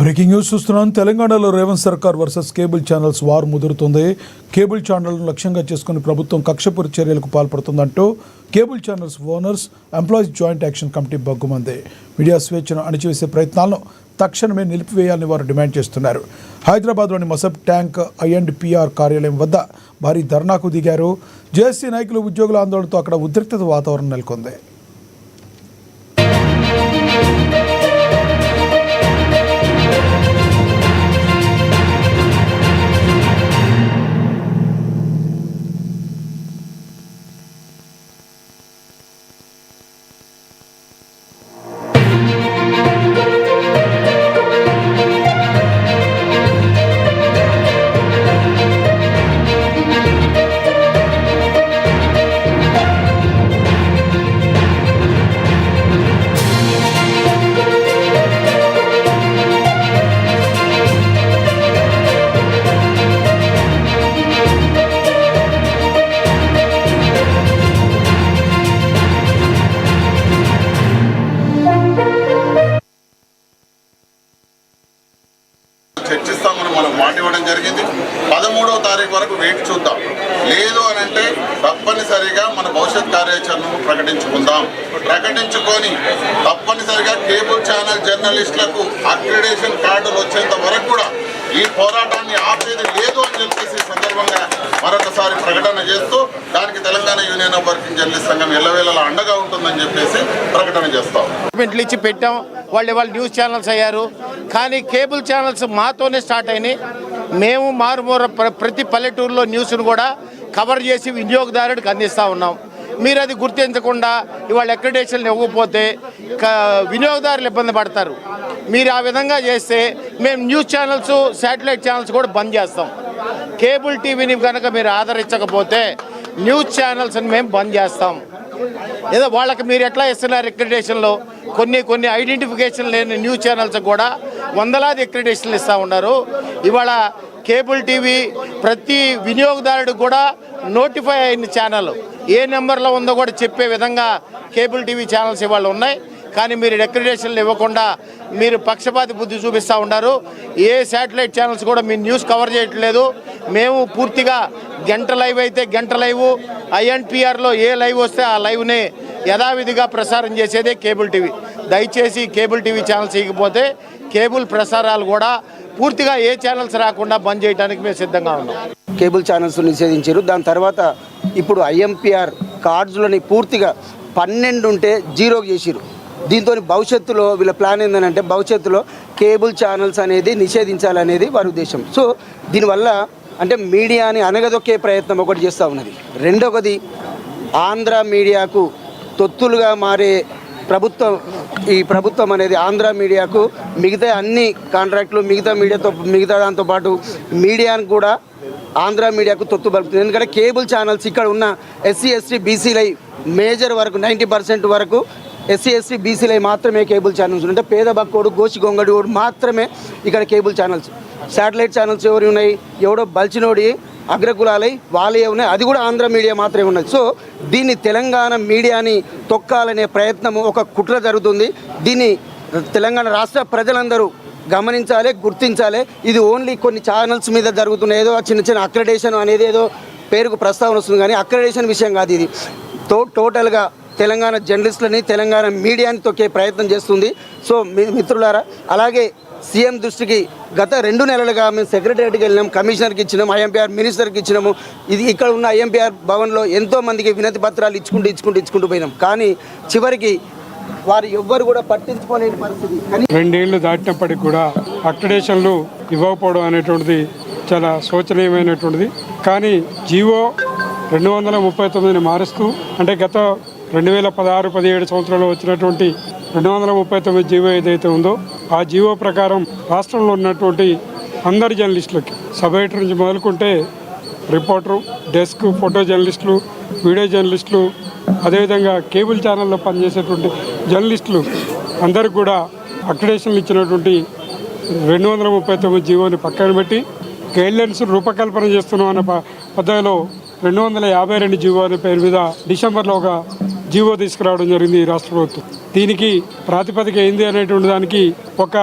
Breaking news చూస్తున్నాం. తెలంగాణలో రేవంత్ సర్కార్ వర్సెస్ కేబుల్ ఛానల్స్ వార్ ముదురుతుంది. కేబుల్ ఛానళ్లను లక్ష్యంగా చేసుకుని ప్రభుత్వం కక్షపూరిత చర్యలకు పాల్పడుతుందంటూ cable channels owners employees joint action committee బగ్గుమంది. మీడియా స్వేచ్ఛను అణిచివేసే ప్రయత్నాలను తక్షణమే నిలిపివేయాలని వారు డిమాండ్ చేస్తున్నారు. హైదరాబాద్లోని మసబ్ ట్యాంక్ INDPR కార్యాలయం వద్ద భారీ ధర్నాకు దిగారు. జేఏసీ నాయకులు, ఉద్యోగుల ఆందోళనతో అక్కడ ఉద్రిక్తత వాతావరణం నెలకొంది. చర్చిస్తామని మనం మాట ఇవ్వడం జరిగింది. 13వ తారీఖు వరకు వేచి చూద్దాం. లేదు అని అంటే తప్పనిసరిగా మన భవిష్యత్ కార్యాచరణను ప్రకటించుకొని తప్పనిసరిగా కేబుల్ ఛానల్ జర్నలిస్టులకు అక్రిడేషన్ కార్డులు వచ్చేంత వరకు కూడా ఈ పోరాటాన్ని ఆపేది లేదు అని చెప్పేసి సందర్భంగా మరొకసారి ప్రకటన చేస్తూ దానికి Telangana union of working journalist సంఘం ఎల్లవేళలా అండగా ఉంటుందని చెప్పేసి ప్రకటన చేస్తాం. ఇచ్చి పెట్టాం, వాళ్ళు న్యూస్ ఛానల్స్ అయ్యారు. కానీ కేబుల్ ఛానల్స్ మాతోనే స్టార్ట్ అయినాయి. మేము మారుమూర ప్రతి పల్లెటూరులో న్యూస్ను కూడా కవర్ చేసి వినియోగదారుడికి అందిస్తూ ఉన్నాం. మీరు అది గుర్తించకుండా ఇవాళ అక్రిడేషన్లు ఇవ్వకపోతే వినియోగదారులు ఇబ్బంది పడతారు. మీరు ఆ విధంగా చేస్తే మేము న్యూస్ ఛానల్స్, శాటిలైట్ ఛానల్స్ కూడా బంద్ చేస్తాం. కేబుల్ టీవీని కనుక మీరు ఆదరించకపోతే న్యూస్ ఛానల్స్ని మేము బంద్ చేస్తాం. ఏదో వాళ్ళకి మీరు ఎట్లా ఇస్తున్నారు అక్రిడేషన్లో, కొన్ని ఐడెంటిఫికేషన్ లేని న్యూస్ ఛానల్స్ కూడా వందలాది అక్రిడేషన్లు ఇస్తూ ఉన్నారు. ఇవాళ కేబుల్ టీవీ ప్రతి వినియోగదారుడు కూడా నోటిఫై అయిన ఛానల్ ఏ నెంబర్లో ఉందో కూడా చెప్పే విధంగా కేబుల్ టీవీ ఛానల్స్ ఇవాళ ఉన్నాయి. కానీ మీరు అక్రిడేషన్లు ఇవ్వకుండా మీరు పక్షపాతి బుద్ధి చూపిస్తూ ఉన్నారు. ఏ శాటిలైట్ ఛానల్స్ కూడా మీ న్యూస్ కవర్ చేయట్లేదు. మేము పూర్తిగా గంట లైవ్ అయితే గంట లైవ్, INDPRలో ఏ లైవ్ వస్తే ఆ లైవ్ని యథావిధిగా ప్రసారం చేసేదే కేబుల్ టీవీ. దయచేసి కేబుల్ టీవీ ఛానల్స్ ఇవ్వకపోతే కేబుల్ ప్రసారాలు కూడా పూర్తిగా ఏ ఛానల్స్ రాకుండా బంద్ చేయడానికి మేము సిద్ధంగా ఉన్నాం. కేబుల్ ఛానల్స్ నిషేధించారు. దాని తర్వాత ఇప్పుడు INDPR కార్డ్స్లోని పూర్తిగా 12 ఉంటే 0 చేసిరు. దీంతో భవిష్యత్తులో వీళ్ళ ప్లాన్ ఏంటంటే భవిష్యత్తులో కేబుల్ ఛానల్స్ అనేది నిషేధించాలనేది వారి ఉద్దేశం. సో దీనివల్ల అంటే మీడియాని అనగదొక్కే ప్రయత్నం ఒకటి చేస్తూ ఉన్నది. రెండవది ఆంధ్ర మీడియాకు తొత్తులుగా మారే ప్రభుత్వం అనేది ఆంధ్ర మీడియాకు మిగతా అన్ని కాంట్రాక్టులు మిగతా దాంతో పాటు మీడియాను కూడా ఆంధ్ర మీడియాకు తొత్తు పలుకుతుంది. ఎందుకంటే కేబుల్ ఛానల్స్ ఇక్కడ ఉన్న SC ST BCలై మేజర్ వరకు 90% వరకు SC ST BCలై మాత్రమే కేబుల్ ఛానల్స్ అంటే పేద బక్కోడు, గోచి గొంగడివాడు మాత్రమే ఇక్కడ కేబుల్ ఛానల్స్. శాటిలైట్ ఛానల్స్ ఎవరు ఉన్నాయి, ఎవడో బల్చినోడి అగ్రకులాలై వాళ్ళే ఉన్నాయి, అది కూడా ఆంధ్ర మీడియా మాత్రమే ఉన్నది. సో దీన్ని తెలంగాణ మీడియాని తొక్కాలనే ప్రయత్నం ఒక కుట్ర జరుగుతుంది. దీన్ని తెలంగాణ రాష్ట్ర ప్రజలందరూ గమనించాలి, గుర్తించాలి. ఇది ఓన్లీ కొన్ని ఛానల్స్ మీద జరుగుతున్న ఏదో చిన్న అక్రిడేషన్ అనేది ఏదో పేరుకు ప్రస్తావన వస్తుంది, కానీ అక్రిడేషన్ విషయం కాదు. ఇది టోటల్గా తెలంగాణ జర్నలిస్టులని, తెలంగాణ మీడియాని తొక్కే ప్రయత్నం చేస్తుంది. సో మిత్రులారా, అలాగే సీఎం దృష్టికి గత 2 నెలలుగా మేము సెక్రటరియట్కి వెళ్ళినాం, కమిషనర్కి ఇచ్చినాము, INDPR మినిస్టర్కి ఇచ్చినాము. ఇక్కడ ఉన్న INDPR భవన్లో ఎంతోమందికి వినతి పత్రాలు ఇచ్చుకుంటూ పోయినాం. కానీ చివరికి వారు ఎవ్వరు కూడా పట్టించుకోలేని పరిస్థితి. 2 ఏళ్ళు దాటినప్పటికి కూడా అక్రిడేషన్లు ఇవ్వకపోవడం అనేటువంటిది చాలా శోచనీయమైనటువంటిది. కానీ జీవో 239ని మారుస్తూ అంటే గత 2016-17 సంవత్సరంలో వచ్చినటువంటి 239 జీవో ఏదైతే ఉందో ఆ జీవో ప్రకారం రాష్ట్రంలో ఉన్నటువంటి అందరి జర్నలిస్టులకి సబ్ ఎడిటర్ నుంచి మొదలుకుంటే రిపోర్టరు, డెస్క్, ఫోటో జర్నలిస్టులు, వీడియో జర్నలిస్టులు, అదేవిధంగా కేబుల్ ఛానల్లో పనిచేసేటువంటి జర్నలిస్టులు అందరికి కూడా అక్రిడేషన్లు ఇచ్చినటువంటి 239 జీవోని పక్కన పెట్టి గైడ్లైన్స్ రూపకల్పన చేస్తున్నాం అన్న పద్ధతిలో 252 జీవో అనే పేరు మీద డిసెంబర్లో ఒక జీవో తీసుకురావడం జరిగింది ఈ రాష్ట్ర ప్రభుత్వం. దీనికి ప్రాతిపదిక ఏంది అనేటువంటి దానికి ఒక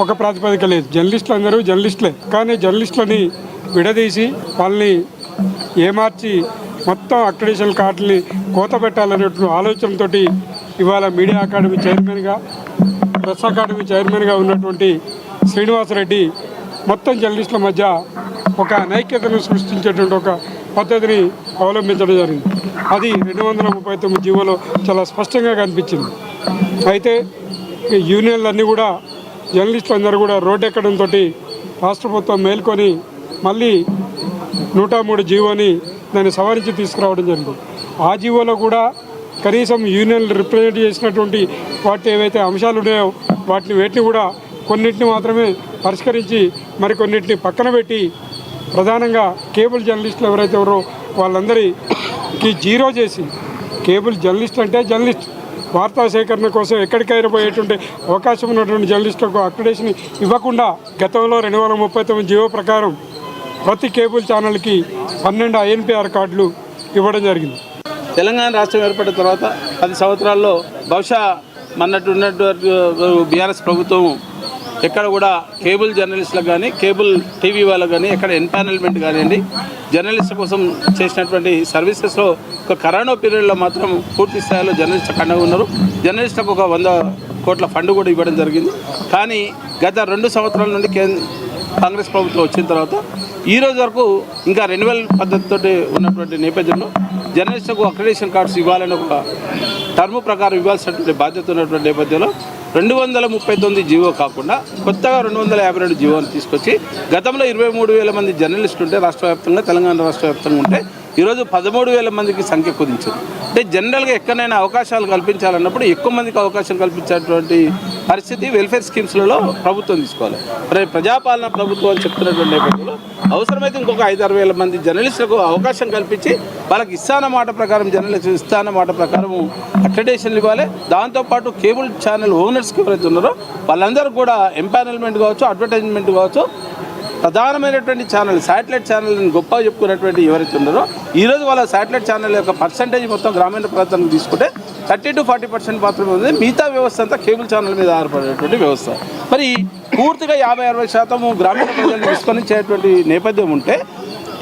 ఒక ప్రాతిపదిక లేదు. జర్నలిస్టులు అందరూ జర్నలిస్టులే, కానీ జర్నలిస్టులని విడదీసి వాళ్ళని ఏమార్చి మొత్తం అక్రిడిటేషన్ కార్డుని కోత పెట్టాలనేటువంటి ఆలోచనతో ఇవాళ మీడియా అకాడమీ చైర్మన్గా, ప్రెస్ అకాడమీ చైర్మన్గా ఉన్నటువంటి శ్రీనివాసరెడ్డి మొత్తం జర్నలిస్టుల మధ్య ఒక అనైక్యతను సృష్టించేటువంటి ఒక పద్ధతిని అవలంబించడం జరిగింది. అది 239 జీవోలో చాలా స్పష్టంగా కనిపించింది. అయితే ఈ యూనియన్లన్నీ కూడా జర్నలిస్టులు అందరూ కూడా రోడ్డు ఎక్కడంతో రాష్ట్ర ప్రభుత్వం మేల్కొని మళ్ళీ 103 జీవోని దాన్ని సవరించి తీసుకురావడం జరిగింది. ఆ జీవోలో కూడా కనీసం యూనియన్లు రిప్రజెంట్ చేసినటువంటి వాటి ఏవైతే అంశాలు ఉన్నాయో వేటిని కూడా కొన్నింటిని మాత్రమే పరిష్కరించి మరికొన్నింటిని పక్కన పెట్టి ప్రధానంగా కేబుల్ జర్నలిస్టులు ఎవరైతే ఎవరో వాళ్ళందరికీ జీరో చేసి, కేబుల్ జర్నలిస్ట్ అంటే జర్నలిస్ట్ వార్తా సేకరణ కోసం ఎక్కడికైనా పోయేటువంటి అవకాశం ఉన్నటువంటి జర్నలిస్టులకు అక్రిడిటేషన్ ఇవ్వకుండా గతంలో 2039 జీవో ప్రకారం ప్రతి కేబుల్ ఛానల్కి 12 INPR కార్డులు ఇవ్వడం జరిగింది. తెలంగాణ రాష్ట్రం ఏర్పడిన తర్వాత 10 సంవత్సరాల్లో బహుశా ఉన్నటువంటి బీఆర్ఎస్ ప్రభుత్వం ఎక్కడ కూడా కేబుల్ జర్నలిస్టులకు కానీ కేబుల్ టీవీ వాళ్ళకు కానీ ఎక్కడ ఎన్పానల్మెంట్ కానివ్వండి, జర్నలిస్టుల కోసం చేసినటువంటి సర్వీసెస్లో ఒక కరోనా పీరియడ్లో మాత్రం పూర్తి స్థాయిలో జర్నలిస్టులకు అండగా ఉన్నారు. జర్నలిస్టులకు ఒక 100 కోట్ల ఫండ్ కూడా ఇవ్వడం జరిగింది. కానీ గత 2 సంవత్సరాల నుండి కాంగ్రెస్ ప్రభుత్వం వచ్చిన తర్వాత ఈ రోజు వరకు ఇంకా రెన్యువల్ పద్ధతితో ఉన్నటువంటి నేపథ్యంలో జర్నలిస్టులకు అక్రిడిటేషన్ కార్డ్స్ ఇవ్వాలని ఒక టర్మ్ ప్రకారం ఇవ్వాల్సినటువంటి బాధ్యత ఉన్నటువంటి నేపథ్యంలో 239 జీవో కాకుండా కొత్తగా 252 జీవోని తీసుకొచ్చి గతంలో 23,000 మంది జర్నలిస్టులు ఉంటే రాష్ట్ర వ్యాప్తంగా, తెలంగాణ రాష్ట్ర వ్యాప్తంగా ఉంటే ఈరోజు 13,000 మందికి సంఖ్య కుదించింది. అంటే జనరల్గా ఎక్కడైనా అవకాశాలు కల్పించాలన్నప్పుడు ఎక్కువ మందికి అవకాశం కల్పించేటువంటి పరిస్థితి వెల్ఫేర్ స్కీమ్స్లలో ప్రభుత్వం తీసుకోవాలి. మరి ప్రజాపాలన ప్రభుత్వం అని చెప్తున్నటువంటి నేపథ్యంలో అవసరమైతే ఇంకొక 5-6 మంది జర్నలిస్టులకు అవకాశం కల్పించి వాళ్ళకి ఇస్తాన మాట ప్రకారం జర్నలిస్టు ఇస్తాన మాట ప్రకారం అక్రిడిటేషన్లు ఇవ్వాలి. దాంతోపాటు కేబుల్ ఛానల్ ఓనర్స్కి ఎవరైతే ఉన్నారో వాళ్ళందరూ కూడా ఎంపానల్మెంట్ కావచ్చు, అడ్వర్టైజ్మెంట్ కావచ్చు, ప్రధానమైనటువంటి ఛానల్ శాటిలైట్ ఛానల్ని గొప్పగా చెప్పుకున్నటువంటి ఎవరైతే ఉన్నారో ఈరోజు వాళ్ళ శాటిలైట్ ఛానల్ యొక్క పర్సంటేజ్ మొత్తం గ్రామీణ ప్రాంతానికి తీసుకుంటే 30-40% మాత్రమే ఉంది. మిగతా వ్యవస్థ అంతా కేబుల్ ఛానల్ మీద ఆధారపడేటువంటి వ్యవస్థ. మరి పూర్తిగా 50-60% గ్రామీణ ప్రజలను విస్మరించేటువంటి నేపథ్యం ఉంటే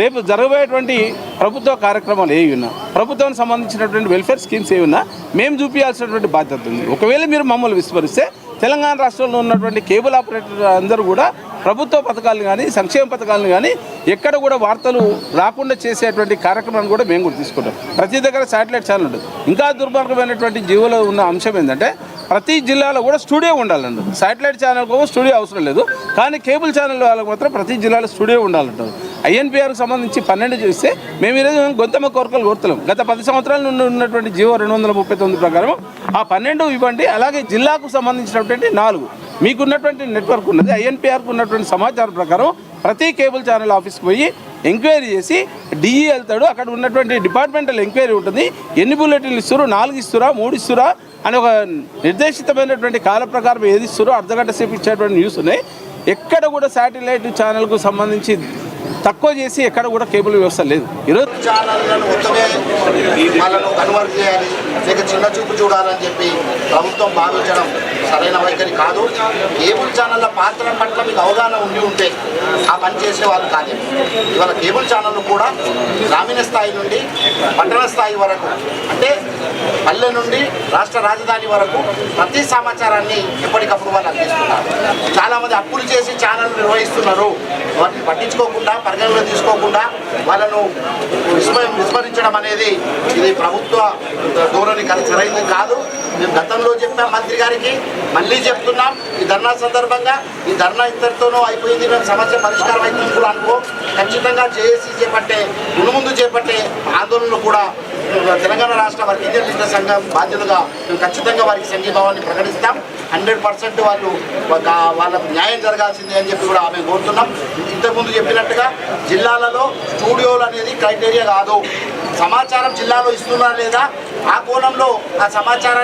రేపు జరగబోయేటువంటి ప్రభుత్వ కార్యక్రమాలు ఏవి ఉన్నా, ప్రభుత్వానికి సంబంధించినటువంటి వెల్ఫేర్ స్కీమ్స్ ఏవి ఉన్నా మేము చూపించాల్సినటువంటి బాధ్యత ఉంది. ఒకవేళ మీరు మమ్మల్ని విస్మరిస్తే తెలంగాణ రాష్ట్రంలో ఉన్నటువంటి కేబుల్ ఆపరేటర్ అందరూ కూడా ప్రభుత్వ పథకాలను కానీ, సంక్షేమ పథకాలను కానీ ఎక్కడ కూడా వార్తలు రాకుండా చేసేటువంటి కార్యక్రమాన్ని కూడా మేము కూడా తీసుకుంటాం. ప్రతి దగ్గర శాటిలైట్ ఛానల్ ఉంటుంది. ఇంకా దుర్మార్గమైనటువంటి జీవోలో ఉన్న అంశం ఏంటంటే ప్రతి జిల్లాలో కూడా స్టూడియో ఉండాలండి. శాటిలైట్ ఛానల్కు స్టూడియో అవసరం లేదు, కానీ కేబుల్ ఛానల్ వాళ్ళకి మాత్రం ప్రతి జిల్లాలో స్టూడియో ఉండాలంటారు. INPRకి సంబంధించి 12 చేస్తే మేము ఈరోజు గొంతమ్మ కోరికలు కోరుతున్నాం. గత 10 సంవత్సరాల నుండి ఉన్నటువంటి జీవో 239 ప్రకారం ఆ 12 ఇవ్వండి. అలాగే జిల్లాకు సంబంధించినటువంటి 4 మీకున్నటువంటి నెట్వర్క్ ఉన్నది, INPRకు ఉన్నటువంటి సమాచారం ప్రకారం ప్రతి కేబుల్ ఛానల్ ఆఫీస్కి పోయి ఎంక్వైరీ చేసి DE వెళ్తాడు. అక్కడ ఉన్నటువంటి డిపార్ట్మెంటల్ ఎంక్వైరీ ఉంటుంది. ఎన్ని బుల్లెటిన్లు ఇస్తారు, 4 ఇస్తురా, 3 ఇస్తురా అని ఒక నిర్దేశితమైనటువంటి కాల ప్రకారం ఏది ఇస్తారో అర్ధగంట సేపు ఇచ్చేటువంటి న్యూస్ ఉన్నాయి. ఎక్కడ కూడా శాటిలైట్ ఛానల్కు సంబంధించి తక్కువ చేసి ఎక్కడ కూడా కేబుల్ వ్యవస్థ లేదు. ఈరోజు ఛానళ్లను మొత్తమే వాళ్ళను కన్వర్ట్ చేయాలి, లేక చిన్న చూపు చూడాలని చెప్పి ప్రభుత్వం భావించడం సరైన వైఖరి కాదు. కేబుల్ ఛానళ్ళ పాత్ర పట్ల మీకు అవగాహన ఉంటే ఆ పని చేసే వాళ్ళు కాదు. ఇవాళ కేబుల్ ఛానళ్ళు కూడా గ్రామీణ స్థాయి నుండి పట్టణ స్థాయి వరకు, అంటే పల్లె నుండి రాష్ట్ర రాజధాని వరకు ప్రతి సమాచారాన్ని ఎప్పటికప్పుడు వాళ్ళు అందిస్తున్నారు. చాలామంది అప్పులు చేసి ఛానల్ నిర్వహిస్తున్నారు. వాటిని పట్టించుకోకుండా, పరిగణలో తీసుకోకుండా వాళ్ళను విస్మరించడం అనేది ఇది ప్రభుత్వ ధోరణి సరైనది కాదు. మేము గతంలో చెప్పాం మంత్రి గారికి, మళ్ళీ చెప్తున్నాం. ఈ ధర్నా సందర్భంగా ఈ ధర్నా ఇంతటితోనూ అయిపోయింది, మేము సమస్య పరిష్కారం అవుతుంది కూడా అనుకో. ఖచ్చితంగా JAC చేపట్టే ముందు చేపట్టే ఆందోళనలు కూడా తెలంగాణ రాష్ట్ర వర్కింగ్ జర్నలిస్టుల సంఘం బాధ్యులుగా మేము ఖచ్చితంగా వారికి సంఘీభావాన్ని ప్రకటిస్తాం. 100% వాళ్ళు వాళ్ళకు న్యాయం జరగాల్సిందే అని చెప్పి కూడా ఆమె కోరుతున్నాం. ఇంతకుముందు చెప్పినట్టుగా జిల్లాలలో స్టూడియోలు అనేది క్రైటీరియా కాదు. సమాచారం జిల్లాలో ఇస్తున్నారా లేదా, ఆ కోణంలో ఆ సమాచారాన్ని